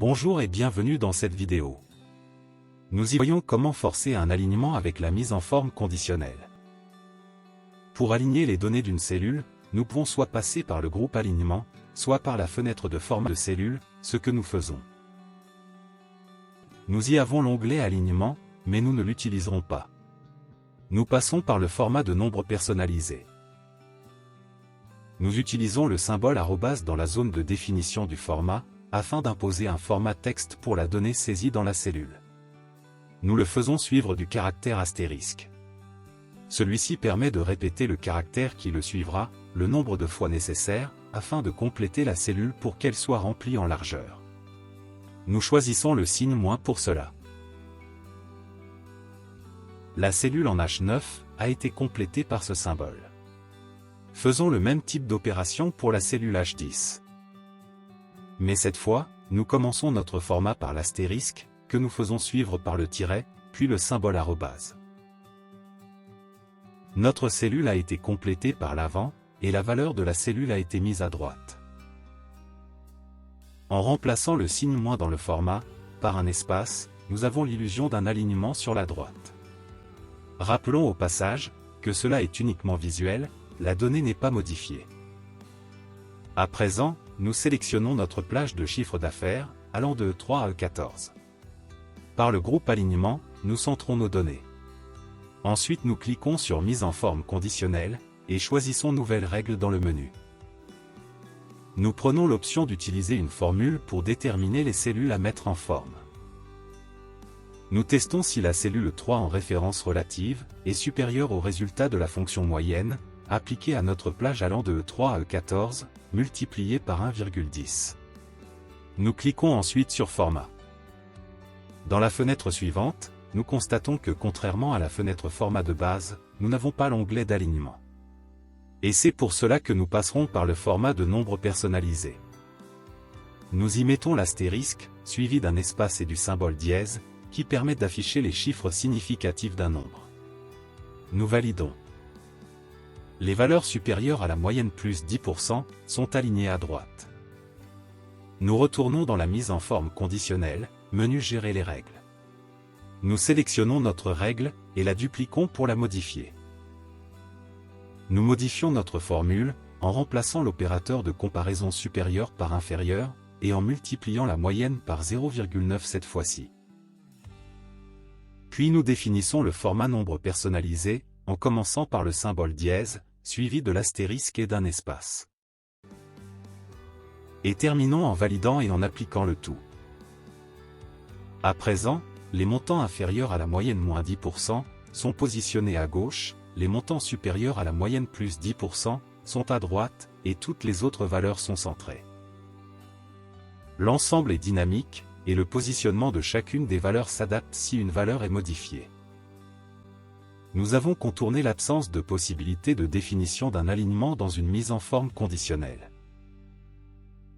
Bonjour et bienvenue dans cette vidéo. Nous y voyons comment forcer un alignement avec la mise en forme conditionnelle. Pour aligner les données d'une cellule, nous pouvons soit passer par le groupe alignement, soit par la fenêtre de format de cellule, ce que nous faisons. Nous y avons l'onglet alignement, mais nous ne l'utiliserons pas. Nous passons par le format de nombre personnalisé. Nous utilisons le symbole arrobase dans la zone de définition du format, afin d'imposer un format texte pour la donnée saisie dans la cellule. Nous le faisons suivre du caractère astérisque. Celui-ci permet de répéter le caractère qui le suivra, le nombre de fois nécessaire, afin de compléter la cellule pour qu'elle soit remplie en largeur. Nous choisissons le signe moins pour cela. La cellule en H9 a été complétée par ce symbole. Faisons le même type d'opération pour la cellule H10. Mais cette fois, nous commençons notre format par l'astérisque, que nous faisons suivre par le tiret, puis le symbole arrobase. Notre cellule a été complétée par l'avant, et la valeur de la cellule a été mise à droite. En remplaçant le signe moins dans le format, par un espace, nous avons l'illusion d'un alignement sur la droite. Rappelons au passage, que cela est uniquement visuel, la donnée n'est pas modifiée. À présent, nous sélectionnons notre plage de chiffre d'affaires, allant de E3 à E14. Par le groupe alignement, nous centrons nos données. Ensuite nous cliquons sur Mise en forme conditionnelle, et choisissons Nouvelle règle dans le menu. Nous prenons l'option d'utiliser une formule pour déterminer les cellules à mettre en forme. Nous testons si la cellule 3 en référence relative est supérieure au résultat de la fonction moyenne, appliquée à notre plage allant de E3 à E14, multiplié par 1,10. Nous cliquons ensuite sur Format. Dans la fenêtre suivante, nous constatons que contrairement à la fenêtre format de base, nous n'avons pas l'onglet d'alignement. Et c'est pour cela que nous passerons par le format de nombre personnalisé. Nous y mettons l'astérisque, suivi d'un espace et du symbole dièse, qui permet d'afficher les chiffres significatifs d'un nombre. Nous validons. Les valeurs supérieures à la moyenne plus 10% sont alignées à droite. Nous retournons dans la mise en forme conditionnelle, menu Gérer les règles. Nous sélectionnons notre règle, et la dupliquons pour la modifier. Nous modifions notre formule, en remplaçant l'opérateur de comparaison supérieur par inférieur, et en multipliant la moyenne par 0,9 cette fois-ci. Puis nous définissons le format nombre personnalisé, en commençant par le symbole dièse, suivi de l'astérisque et d'un espace. Et terminons en validant et en appliquant le tout. À présent, les montants inférieurs à la moyenne moins 10% sont positionnés à gauche, les montants supérieurs à la moyenne plus 10% sont à droite, et toutes les autres valeurs sont centrées. L'ensemble est dynamique, et le positionnement de chacune des valeurs s'adapte si une valeur est modifiée. Nous avons contourné l'absence de possibilité de définition d'un alignement dans une mise en forme conditionnelle.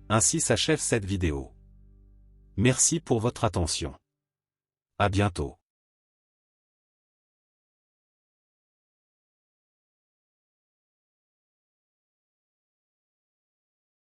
Ainsi s'achève cette vidéo. Merci pour votre attention. À bientôt.